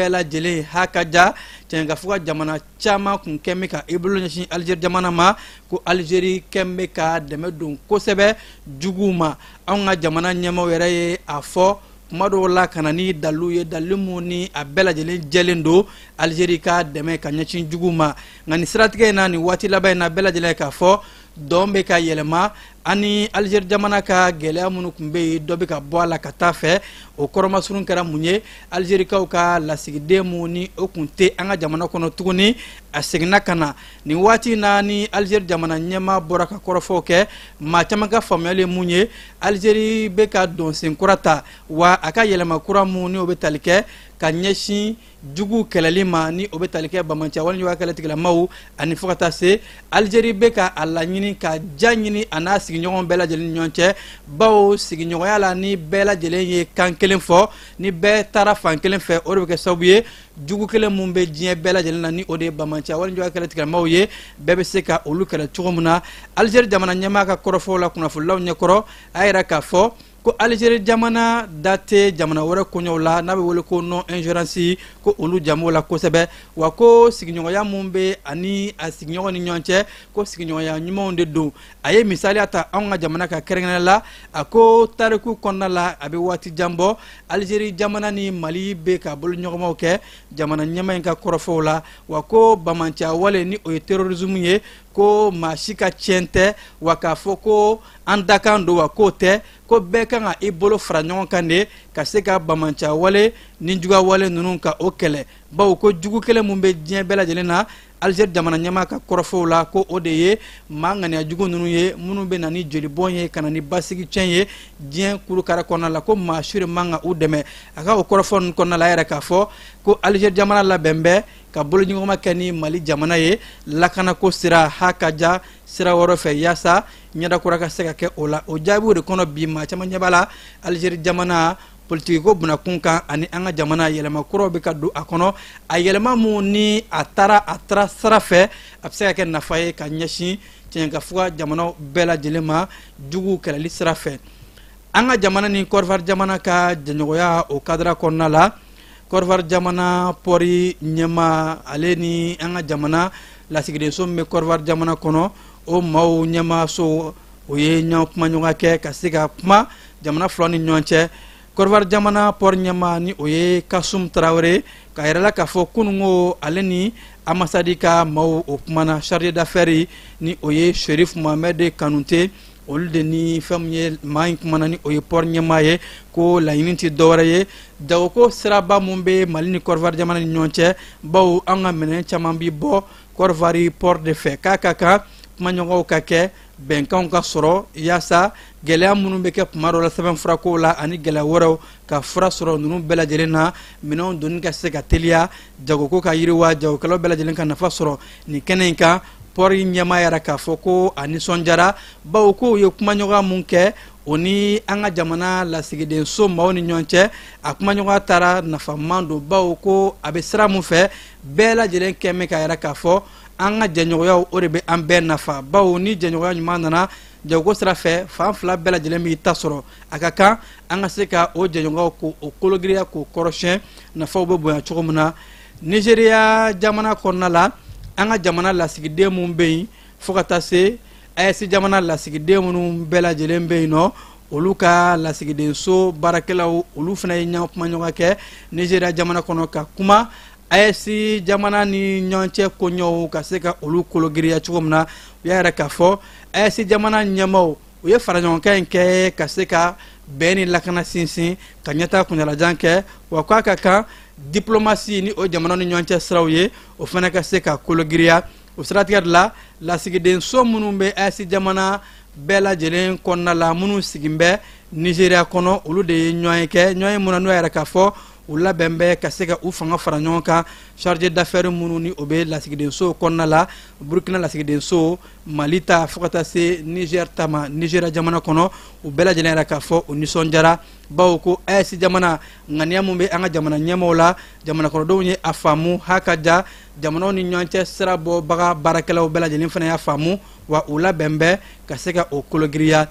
bela jele hakaja tenga fuga jamana chama kun kemme ka ibulu nyi Algeria jamana ma ko Algeria kemme ka deme dun ko sebe juguma anga jamana nyama were afo mado la kanani daluye dalumuni a bela jele jelendo Algeria ka deme ka nyi juguma ngani strategie na ni wati la na bela jele ka fo dombe ka yelema ani Algeria jamana ka gelea munu kumbe dobe ka boala katafe o koroma surun kara munye Algeria ka lasigide muni okunte anga jamana kono tuguni asigna kana ni wati na ni Algeria jamana nyema boraka korofo ke ma chamaka famele munye Algeria be ka don senkurata wa aka yelema kura muni obetalike ka nyeshi jugu kelalima ni obetalike bamancha wani wa kala tigla mawu ani fokata se Algeria be ka alla nyini ka janyini ana siginyogon bela jelen nyonche bawo siginyogon la ni bela jelen ye kan kelen fo ni be tara fan kelen fe o be ke sabuye jugu kelen mumbe jien bela jelen ni ode bamancha wani wa kala tigla mawu ye bebe se ka olu kala chugumuna Algeria jamana nyama ka korofo la kuna fulaw nyekoro ayra ka fo ko Algeria jamana date jamana wara konyo la nabe wole ko non ingérence ko olu jamola ko sebe wa ko signyo ya mumbe ani asignyo ni nyonche ko signyo ya nyimo de do aye misali ata anga jamana ka kerengena la ako tariku konna la abe wati jambo Algeria jamana ni Mali be ka bol nyomo ke jamana nyama ka korofo la wa ko bamancha wale ni o terrorisme ye ko mashika chente waka foko andakando wakote ko beka nga ibolo franyon kande kaseka bamancha wale ninjuga wale nununka okele bawo ko jugu kele mumbe dien bela jelena Algeria jamana nyama ka korofo la ko odeye mangani ajugo nunu ye munu be nani joli bonye kanani basigi chenye dien kulu kara konna la ko mashure manga udeme aka o korofo konna la era ka fo ko Algeria jamana la bembe ka bolo nyoma kani Mali jamana ye lakana ko sira hakaja sira woro fe yasa nyada kuraka seka ke ola o jabu de kono bi ma chama nyabala Algeria jamana politique ko buna kunka ani anga jamana yelema kuro be kaddu akono a yelema mu ni atara sarafe apseka ke nafaye ka nyashi tenga fuwa jamana bela jelema jugu kala li sarafe anga jamana ni korvar jamana ka janyoya o kadra konnala korvar jamana pori nyema aleni anga jamana la sigide so me korvar jamana kono o maw nyema so o ye nyop manyoga ke kasika kuma jamana floni nyonche korvar jamana por nyama ni oye Kasum Traoré ka yerala ka fo kunungo aleni amasadika maw o kumana chargé d'affaires ni oye Cherif Mohamed Kanouté olde ni famye main kumana ni oye por nyama ye ko la unité doraye dawo ko sraba mumbe malini korvar jamana ni nyonche baw anga menen chamambi bo korvari port de fe kaka manyogo kake benkan ka soro yasa gelea munu be ke pumaro la seben frako la ani gelea woro ka fra soro nunu bela jelena minon dun ka se ka telia jago ko ka yiriwa jago kala bela jelen ka nafa soro ni kenenka por nyama yara ka foko ani sonjara bawo ko ye kuma nyoga munke oni anga jamana la sigiden so mawni nyonche akuma nyoga tara nafa mando bawo ko abesra mu fe bela jelen kemme ka yara ka fo anga janyoya orebe ambe nafa bawo ni janyoya nyuma nana jago sira fe fan fla bela jelemi tasoro akaka anga seka o janyoya ko o kologria ko koroshen nafa obo ya chogomuna Nigeria jamana konnala anga jamana la sigide mumbe fokata se ayesi jamana la sigide munu bela jelembe no oluka la sigide so barakela olu fana nya manyoga ke Nigeria jamana kono ka kuma ayesi jamana ni nyonche konyo ka seka olu kologria chugomna yara ka fo ayesi jamana nyamo uye faranyon ke ka seka beni lakana sinsin kanyata kunyala janke wakwa kaka diplomatie ni o jamana ni nyonche srawye o fana ka seka kologria o strategie la sigiden so munumbe ayesi jamana bela jelen konna la munu sigimbe Nigeria kono olu de nyoy munanu yara ka fo ula bembe kaseka ufanga faranyonka chargé d'affaires mununi obe la sigiden so konna la Burkina la sigiden so Malita fokata se Niger tama Nigeria jamana kono u bela jenera ka fo unisonjara bawko aysi jamana ngania mumbe anga jamana nyemola jamana kono do nye afamu hakaja jamana ni nyonche srabo baga barakela u bela jenen fana ya famu wa ula bembe kaseka o kologria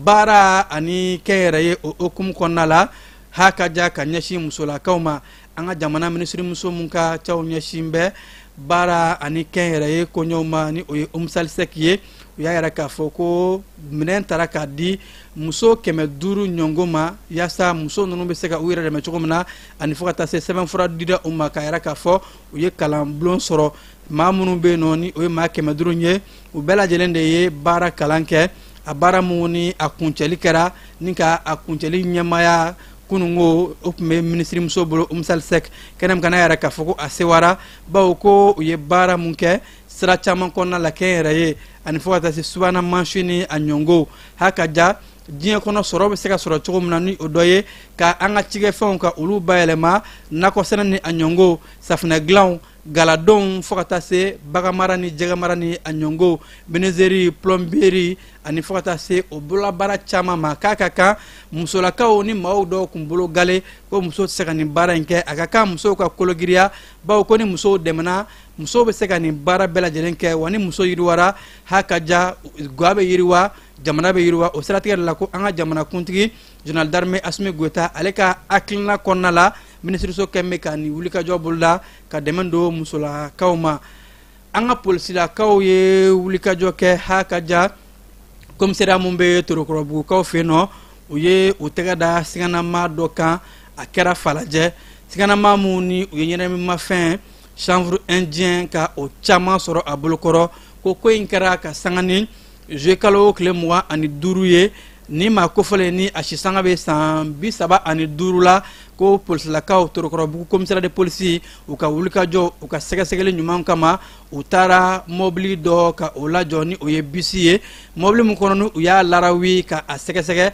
bara ani kere o okum konna la hakaja kanyashi musola kauma an ka jamana minisirimuso mun ka cɛw ɲɛsin bɛ baara ani kɛn yɛrɛ ye koɲɛw ma ni o ye Sek ye u y'a yɛrɛ k'a fɔ ko minɛn taara k'a di muso 500 ɲɔngo ma yaasa muso ninnu bɛ se ka u yɛrɛ dɛmɛ cogo min na ani fo ka taa se sɛbɛnfura dira u ma k'a yɛrɛ k'a fɔ u ye kalanbulon sɔrɔ maa minnu bɛ yen nɔ ni o ye maa 500 ye u bɛɛ lajɛlen de ye baara kalan kɛ a baara mun ni a kuncɛli kɛra ni ka a kuncɛli ɲɛmaya kunungo o tun bɛ minisirimuso bolo Sek kɛnɛ min kana yɛrɛ k'a fɔ ko a sewara bawo ko u ye baara mun kɛ sira caman kɔnɔna la kɛn yɛrɛ ye ani fo ka taa se subahana mansi ni a ɲɔngo hakaja diɲɛ kɔnɔ sɔrɔ bɛ se ka sɔrɔ cogo min na ni o dɔ ye ka an ka cikɛfɛnw ka olu bayɛlɛma nakɔ sɛnɛ ni a ɲɔngo safinɛ dilanw galadonw fo ka taa se baganmara ni jɛgɛmara ni a ɲɔngo benezeri plɔmberi ani fo ka taa se o bololabaara caman ma k'a ka kan musolakaw ni maaw dɔw kun bolo gale ko muso tɛ se ka nin baara in kɛ a ka kan musow ka kologiriya bawo ko ni musow dɛmɛna musow bɛ se ka nin baara bɛɛ lajɛlen kɛ wa ni muso yiriwara hakaja ga bɛ yiriwa jamana bɛ yiriwa o siratigɛ de la ko an ka jamana kuntigi Général d'armée Assimi Goïta ale ka hakilina kɔnɔna la minisiriso kɛn bɛ ka nin wulikajɔ boloda ka dɛmɛ don musolakaw ma an ka polisilakaw ye wulikajɔ kɛ hakaja komisariya mun bɛ Torokɔrɔbugukaw fɛ yen nɔ u ye u tɛgɛ da siganama dɔ kan a kɛra Falajɛ siganama mun ni u ye ɲɛnɛmimafɛn chanvre indien ka o caman sɔrɔ a bolokɔrɔ ko in kɛra ka sanga ni juillet kalo tile 25 ye ni maa kofɔlen ni a sisanga bɛ san 35 la ko polisilakaw Torokɔrɔbugu komisariya de polisi u ka wulikajɔ u ka sɛgɛsɛgɛli ɲuman kama u taara mobili dɔ ka o lajɔ ni o ye bisi ye mobili mun kɔnɔ ni u y'a larawi ka a sɛgɛsɛgɛ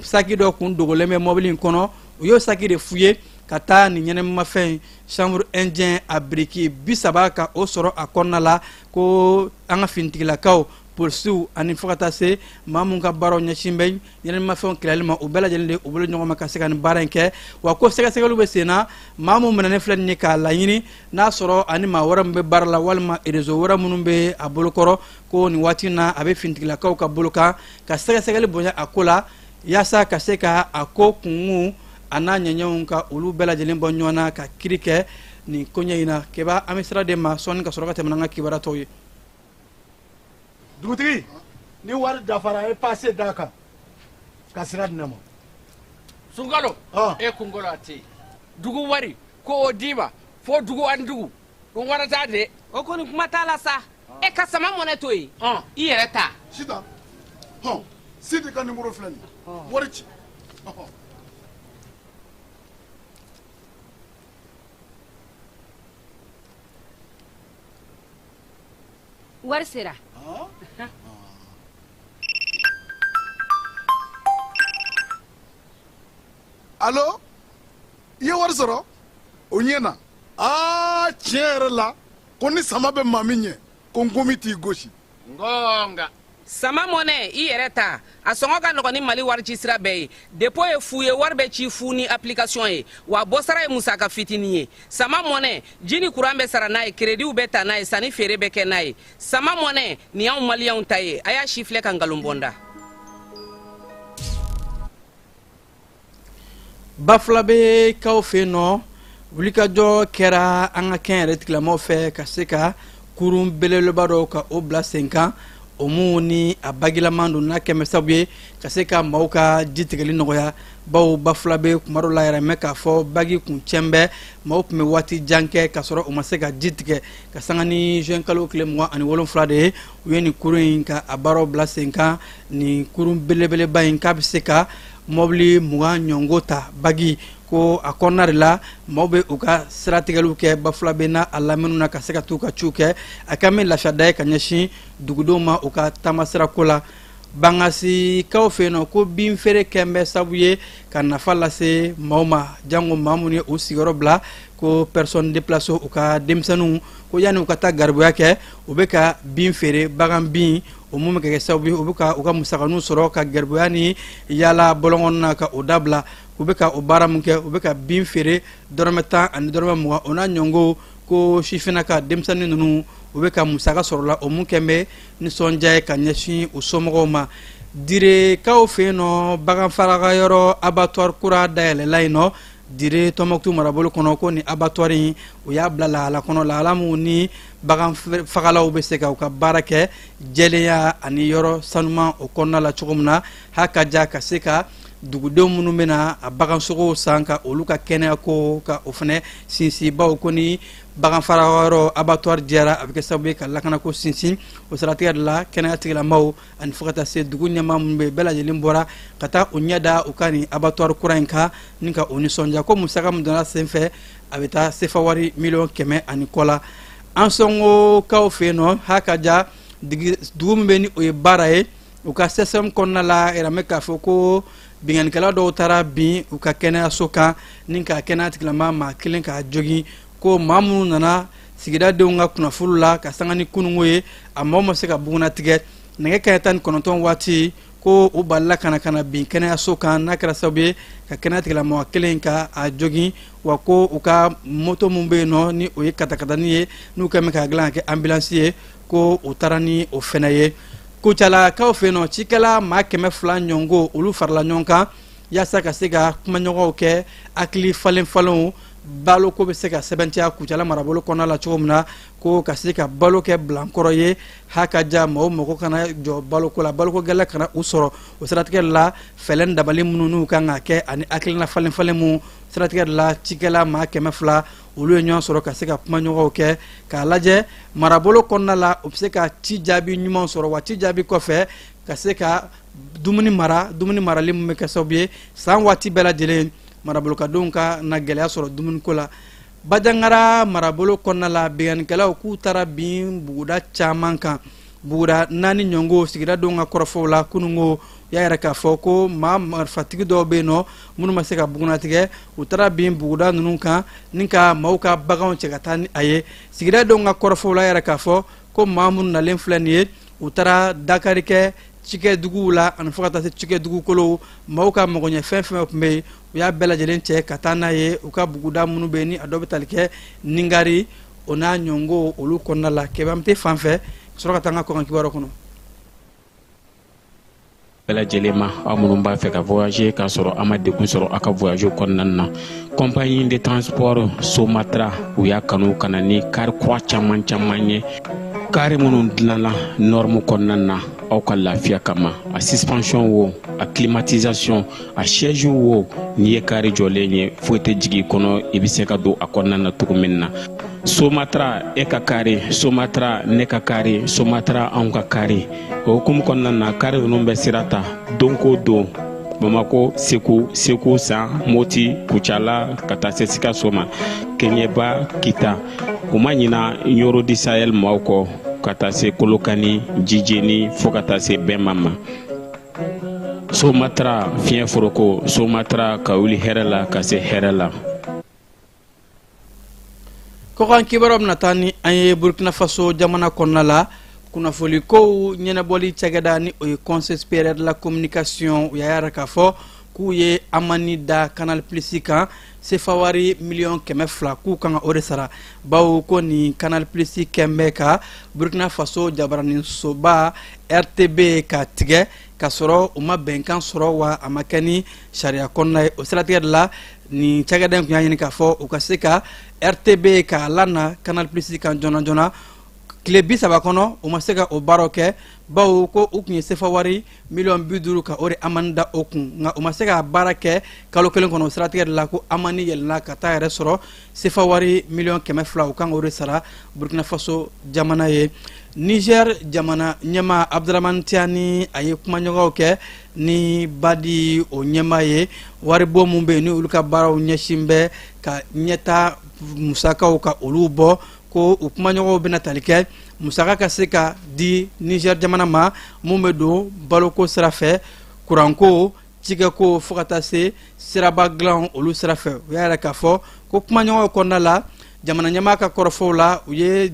saki dɔ kun dogolen bɛ mobili in kɔnɔ u y'o saki de f'u ye ka taa nin ɲɛnɛmimafɛn chambre indien a biriki 30 ka o sɔrɔ a kɔnɔna la ko an ka finitigilakaw polisiw ani fo ka taa se maa mun ka baaraw ɲɛsin bɛ ɲɛnɛmimafɛnw kɛlɛli ma u bɛɛ lajɛlen de u bolo ɲɔgɔn ma ka se ka nin baara in kɛ wa ko sɛgɛsɛgɛliw bɛ sen na maa mun minɛnen filɛ nin ye k'a laɲini n'a sɔrɔ ani maa wɛrɛ min bɛ baara la walima réseau wɛrɛ minnu bɛ a bolokɔrɔ ko nin waati in na a bɛ finitigilakaw ka bolo kan ka sɛgɛsɛgɛli bonya a ko la yaasa ka se ka a ko kungun a n'a ɲɛɲɛw ka olu bɛɛ lajɛlen bɔ ɲɔgɔn na ka kiri kɛ nin koɲɛ in na keba an bɛ sira de ma sɔnni ka sɔrɔ ka tɛmɛ an ka kibaruya tɔw ye. Dugutigi ni wari dafara e passe da kan ka sira di ne ma. Sunkalo e kunkolo a tɛ yen dugu wari ko o d'i ma fo dugu ani dugu o wari t'a de. o kɔni kuma t'a la sa e ka sama mɔnɛ to yen i yɛrɛ ta. Sitan Sidi ka numéro filɛ nin ye wari ci. wari sera. Allo i ye wari sɔrɔ o ɲɛna tiɲɛ yɛrɛ la ko ni sama bɛ maa min ɲɛ ko nkomi t'i gosi. ngonga sama mɔnɛ i yɛrɛ ta a sɔngɔ ka nɔgɔn ni mali wari ci sira bɛɛ ye depo ye fu ye wari bɛ ci fu ni application ye wa bɔsara ye musaka fitinin ye sama mɔnɛ ji ni kuran bɛ sara n'a ye krediw bɛ ta n'a ye sanni feere bɛ kɛ n'a ye sama mɔnɛ nin y'anw maliyɛnw ta ye a y'a si filɛ ka nkalon bɔnda. Bafula bɛ kaw fɛ yen nɔ wulikajɔ kɛra an ka kɛn yɛrɛ tigilamɔgɔw fɛ ka se ka kurun belebeleba dɔw ka o bila sen kan o mun ni a bagilaman don n'a kɛmɛ sabu ye ka se ka maaw ka ji tigɛli nɔgɔya bawo Bafula bɛ kuma dɔw la yɛrɛ mɛn k'a fɔ bagi kun cɛn bɛ maaw tun bɛ waati jan kɛ ka sɔrɔ u ma se ka ji tigɛ ka sanga ni juin kalo tile 27 de ye u ye nin kurun in ka a baaraw bila sen kan nin kurun belebeleba in k'a bɛ se ka mobili 20 ɲɔngo ta bagi ko a kɔnɔna de la maaw bɛ u ka siratigɛliw kɛ Bafula bɛ n'a lamɛnniw na ka se ka t'u ka ciw kɛ a ka mɛn lafiyada ye ka ɲɛsin dugudenw ma u ka taamasirako la bangasikaw fɛ yen nɔ ko bin feere kɛn bɛ sabu ye ka nafa lase maaw ma jango maa minnu ye u sigiyɔrɔ bila ko personne déplacée u ka denmisɛnninw ko yanni u ka taa garibuya kɛ u bɛ ka bin feere bagan bin o mun bɛ kɛ sababu ye u bɛ ka u ka musakaninw sɔrɔ ka garibuya ni yaala bɔlɔngɔn na ka o dabila u bɛ ka o baara mun kɛ u bɛ ka bin feere dɔrɔmɛ 10 ani dɔrɔmɛ 20 o n'a ɲɔngo ko sifinnaka denmisɛnnin ninnu u bɛ ka musaka sɔrɔ la o mun kɛn bɛ nisɔndiya ye ka ɲɛsin u somɔgɔw ma direkaw fɛ yen nɔ bagan farakayɔrɔ abattoir kura dayɛlɛla yen nɔ dire Tombouctou marabolo kono ko ni abattoir o y'a bila lahala kono lahala mun ni bagan fagalaw bɛ se ka u ka baara kɛ jɛlenya ani yɔrɔ sanuman o kɔnɔna la cogo min na hakaja ka se ka dugudenw minnu bɛna a bagansogow san ka olu ka kɛnɛya ko ka o fana sinsin bawo ko ni bagan fara yɔrɔ abattoir jɛra a bɛ kɛ sababu ye ka lakana ko sinsin o siratigɛ de la kɛnɛya tigilamaw ani fo ka taa se dugu ɲɛmaa minnu bɛ bɛɛ lajɛlen bɔra ka taa u ɲɛ da u ka nin abattoir kura in kan ni ka o nisɔndiya ko musaka min donna sen fɛ a bɛ taa sefa wari miliyɔn 100 ani kɔ la an sɔngokaw fɛ yen nɔ hakaja dugu min bɛ ni o ye baara ye u ka CSM kɔnɔna la yɛrɛ mɛ k'a fɔ ko binganikɛla dɔw taara bin u ka kɛnɛyaso kan ni ka kɛnɛya tigilama maa kelen k'a jogi ko maa minnu nana sigidadenw ka kunnafoni la ka sanga ni kunungo ye a maaw ma se ka buguna tigɛ nɛgɛ kaɲɛ 19 waati ko u balila kana bin kɛnɛyaso kan n'a kɛra sababu ye ka kɛnɛya tigilama kelen ka a jogi wa ko u ka moto min bɛ yen nɔ ni o ye katakatani ye n'u kɛn bɛ ka dilan ka kɛ ambulance ye ko u taara ni o fɛnɛ ye kucalakaw fɛ yen nɔ cikɛla maa 200 ɲɔgɔnko olu farala ɲɔgɔn kan yaasa ka se ka kumaɲɔgɔnw kɛ hakili falenfalenw balo ko bɛ se ka sɛbɛntiya kucala marabolo kɔnɔna la cogo min na ko ka se ka balo kɛ bilankɔrɔ ye hakaja mɔgɔw mago kana jɔ baloko la baloko gɛlɛ kana u sɔrɔ o siratigɛ la fɛlɛn dabali minnu n'u kan ka kɛ ani hakilina falenfalen mun siratigɛ la cikɛla maa 200 olu ye ɲɔgɔn sɔrɔ ka se ka kumaɲɔgɔnw kɛ k'a lajɛ marabolo kɔnɔna la u bɛ se ka ci jaabi ɲuman sɔrɔ wa ci jaabi kɔfɛ ka se ka dumuni marali min bɛ kɛ sababu ye san waati bɛɛ lajɛlen marabolokadenw ka na gɛlɛya sɔrɔ dumuniko la Bajangara marabolo kɔnɔna la binganikɛlaw k'u taara bin buguda caman kan buguda 4 ɲɔngo sigidadenw ka kɔrɔfɔw la kunungo y'a yɛrɛ k'a fɔ ko maa marifatigi dɔw bɛ yen nɔ minnu ma se ka bugunatigɛ u taara bin buguda ninnu kan ni ka maaw ka baganw cɛ ka taa ni a ye sigidadenw ka kɔrɔfɔw la y'a yɛrɛ k'a fɔ ko maa minnu nalen filɛ nin ye u taara dakari kɛ cikɛduguw la ani fo ka taa se cikɛdugukolow maaw ka magoɲɛ fɛn fɛn tun bɛ yen u y'a bɛɛ lajɛlen cɛ ka taa n'a ye u ka buguda minnu bɛ yen ni a dɔw bɛ tali kɛ ningari o n'a ɲɔngo olu kɔnɔna la kɛbamte fan fɛ sɔrɔ ka taa an ka kɔkan kibaru kɔnɔ. bɛɛ lajɛlen ma aw minnu b'a fɛ ka voyager k'a sɔrɔ a ma degun sɔrɔ a ka voyage kɔnɔna na compagnie de transport Somatra u y'a kanu ka na ni kari kura caman ye kari minnu dilanna norme kɔnɔna na aw ka lafiya kama a suspension wo a climatisation a siège wo n'i ye kari jɔlen ye foyi tɛ jigin kɔnɔ i bɛ se ka don a kɔnɔna na cogo min na Somatra e ka kari Somatra ne ka kari Somatra anw ka kari o hukumu kɔnɔna na kari ninnu bɛ sira ta don ko don Bamako Segu San Moti Kucala ka taa se Sikaso ma Keɲeba Kita u ma ɲina Yoro di Sahel maaw kɔ ka taa se Kolokani Jijeni fo ka taa se Bɛnma ma Somatra fiɲɛ foroko Somatra ka wuli hɛrɛ la ka se hɛrɛ la. Kɔkan kibaru bɛna taa ni an ye Burkina Faso jamana kɔnɔna la kunnafoni kow ɲɛnabɔli cakɛda ni o ye Conseil supérieur de la communication u y'a yɛrɛ k'a fɔ k'u ye amani da Canal Plus kan sefa wari miliyɔn 200 k'u kan ka o de sara bawo ko ni Canal Plus kɛn bɛ ka Burkina Faso jabaranisoba RTB ka tigɛ ka sɔrɔ u ma bɛnkan sɔrɔ wa a ma kɛ ni sariya kɔnɔna ye o siratigɛ de la ni cakɛda in tun y'a ɲini k'a fɔ u ka se ka RTB ka lana Canal Plus kan joona joona tile 30 kɔnɔ u ma se ka o baaraw kɛ bawo ko u tun ye sefa wari miliyɔn 50 ka o de amani da o kun nka u ma se ka baara kɛ kalo kelen kɔnɔ o siratigɛ de la ko amani yɛlɛnna ka taa yɛrɛ sɔrɔ sefa wari miliyɔn 200 u kan o de sara Burkina Faso jamana ye Niger jamana ɲɛma Abdramane Tiani a ye kumaɲɔgɔnw kɛ ni badi o ɲɛma ye waribɔ mun bɛ yen ni olu ka baaraw ɲɛsin bɛ ka ɲɛta musakaw ka olu bɔ ko u kumaɲɔgɔnw bɛna tali kɛ musaka ka se ka di Niger jamana ma mun bɛ don baloko sira fɛ kuranko cikɛko fo ka taa se siraba dilan olu sira fɛ u y'a yɛrɛ k'a fɔ ko kumaɲɔgɔnw kɔnɔna la jamana ɲɛmaa ka kɔrɔfɔw la u ye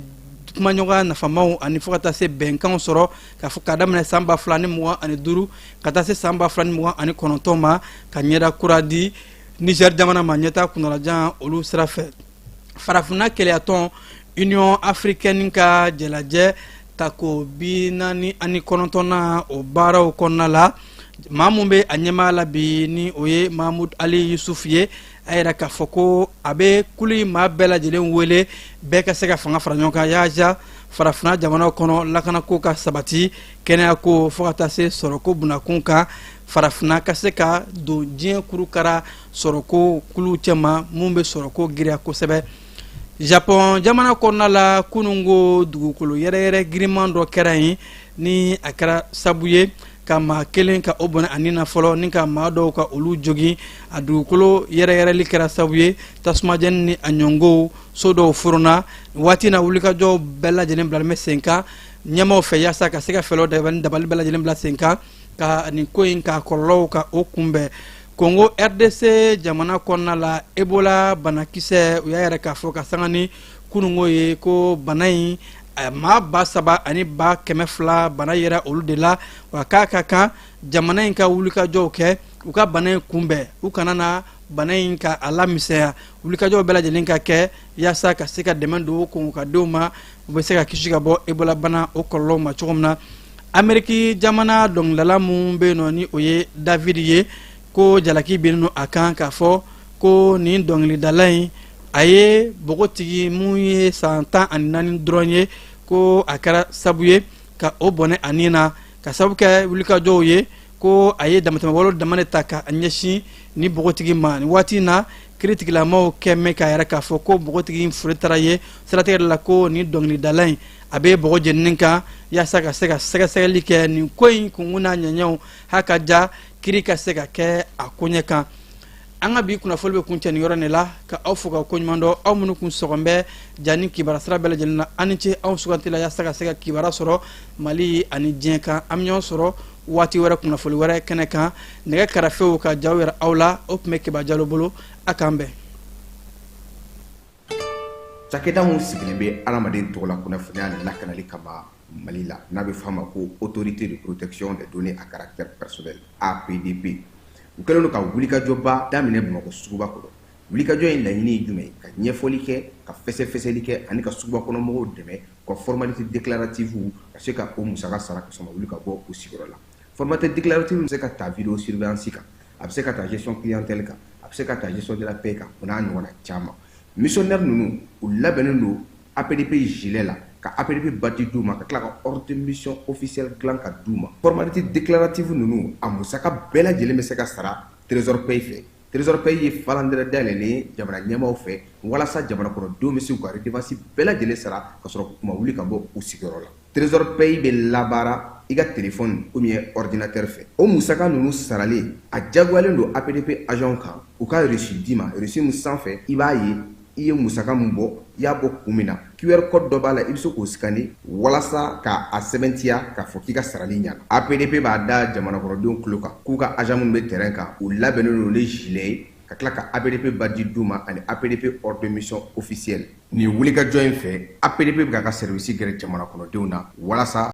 kumaɲɔgɔn nafamaw ani fo ka taa se bɛnkanw sɔrɔ k'a fɔ k'a daminɛ san 2025 ka taa se san 2029 ma ka ɲɛda kura di Niger jamana ma ɲɛta kunnalajan olu sira fɛ farafinna kɛlɛyatɔn Union africaine ka jɛlajɛ tako 49 o baaraw kɔnɔna la maa mun bɛ a ɲɛmaa la bi ni o ye Mahmoud Ali Yusuf ye a yɛrɛ k'a fɔ ko a bɛ kulu in maa bɛɛ lajɛlen wele bɛɛ ka se ka fanga fara ɲɔgɔn kan yaaja farafina jamanaw kɔnɔ lakanako ka sabati kɛnɛya ko fo ka taa se sɔrɔko bunakun kan farafina ka se ka don diɲɛ kurukara sɔrɔko kulu cɛma mun bɛ sɔrɔko giriya kosɛbɛ. Japon jamana kɔnɔna la kunungo dugukolo yɛrɛyɛrɛ giriman dɔ kɛra yen ni a kɛra sabu ye ka maa kelen ka o bɔnɛ a nin na fɔlɔ ni ka maa dɔw ka olu jogi a dugukolo yɛrɛyɛrɛli kɛra sabu ye tasumajɛni ni a ɲɔngow so dɔw furuna waati na wulikajɔw bɛɛ lajɛlen bilalen bɛ sen kan ɲɛmaw fɛ yaasa ka se ka fɛɛrɛw dabali bɛɛ lajɛlen bila sen kan ka nin ko in ka kɔlɔlɔw ka o kunbɛn. Congo RDC jamana kɔnɔna la Ebola banakisɛ u y'a yɛrɛ k'a fɔ ka sanga ni kunungo ye ko bana in maa 3,000 ani 200 bana yɛrɛ olu de la wa k'a ka kan jamana in ka wulikajɔw kɛ u ka bana in kunbɛn u kana na bana in ka a lamisɛnya wulikajɔw bɛɛ lajɛlen ka kɛ yaasa ka se ka dɛmɛ don Congo ka denw ma u bɛ se ka kisi ka bɔ Ebola bana o kɔlɔlɔw ma cogo min na. Ameriki jamana dɔnkilidala mun bɛ yen nɔ ni o ye David ye ko jalaki bɛ a kan k'a fɔ ko nin dɔnkilidala in a ye bɔgɔtigi mun ye san 14 dɔrɔn ye ko a kɛra sabu ye ka o bɔnɛ a nin na ka sabu kɛ wulikajɔw ye ko a ye damatɛmɛwalew dama de ta ka ɲɛsin ni bɔgɔtigi ma nin waati na kiritigilamaw kɛmɛ k'a yɛrɛ k'a fɔ ko bɔgɔtigi in fure taara ye siratigɛ de la ko nin dɔnkilidala in a bɛ bɔgɔ jeninin kan yaasa ka se ka sɛgɛsɛgɛli kɛ nin ko in kunkun n'a ɲɛɲɛw h'a ka ja kiri ka se ka kɛ a koɲɛ kan. An ka bi kunnafoni bɛ kun cɛ nin yɔrɔ de la ka aw fo ka ko ɲuman dɔn aw minnu kun sɔgɔn bɛ ja ni kibaruya sira bɛɛ lajɛlen na an ni ce aw sugantila yaasa ka se ka kibaruya sɔrɔ Mali ani diɲɛ kan an bɛ ɲɔgɔn sɔrɔ waati wɛrɛ kunnafoni wɛrɛ kɛnɛ kan nɛgɛ karafew ka jaw yɛrɛ aw la o tun bɛ Keba Jalo bolo a k'an bɛn. Cakɛda mun sigilen bɛ adamaden tɔgɔ la kunnafoniya ni lakanali kama Mali la n'a bɛ f'a ma ko autorité de protection des données à caractère personnel APDP u kɛlen don ka wulikajɔba daminɛ Bamakɔ suguba kɔnɔ. Wulikajɔ in laɲini ye jumɛn ka ɲɛfɔli kɛ ka fɛsɛfɛsɛli kɛ ani ka suguba kɔnɔ mɔgɔw dɛmɛ ka formalité déclarative ka se ka o musaka sara ka sɔrɔ wuli ka bɔ o sigiyɔrɔ la. Formalité déclarative bɛ se ka ta vidéo surveillance kan a bɛ se ka ta gestion clientèle kan a bɛ se ka ta gestion de la paix kan o n'a ɲɔgɔnna caman. Missionnaire ninnu u labɛnnen don APDP gilet la ka APDP bati d'u ma ka tila ka ordre de mission officiel dilan ka d'u ma. Formalité déclarative ninnu a musaka bɛɛ lajɛlen bɛ se ka sara trésor paye fɛ. Trésor paye ye falandɛrɛ dayɛlɛlen jamana ɲɛmaaw fɛ walasa jamana kɔnɔdenw bɛ se k'u ka redevance bɛɛ lajɛlen sara ka sɔrɔ k'u ma wuli ka bɔ u sigiyɔrɔ la. Trésor paye bɛ labaara i ka téléphone ou bien ordinateur fɛ. O musaka ninnu sarali a jagoyalen don APDP agent kan u ka reçu d'i ma reçu min sanfɛ i b'a ye i ye musaka min bɔ i y'a bɔ kun min na QR code dɔ b'a la i bɛ se k'o scanner walasa ka a sɛbɛntiya k'a fɔ k'i ka sarali ɲɛna. APDP b'a da jamana kɔnɔdenw tulo kan k'u ka agent minnu bɛ terrain kan u labɛnnen don ni gilet ye ka tila ka APDP badge d'u ma ani APDP ordre de mission officiel. Nin wulikajɔ in fɛ APDP bɛ k'a ka service gɛrɛ jamana kɔnɔdenw na walasa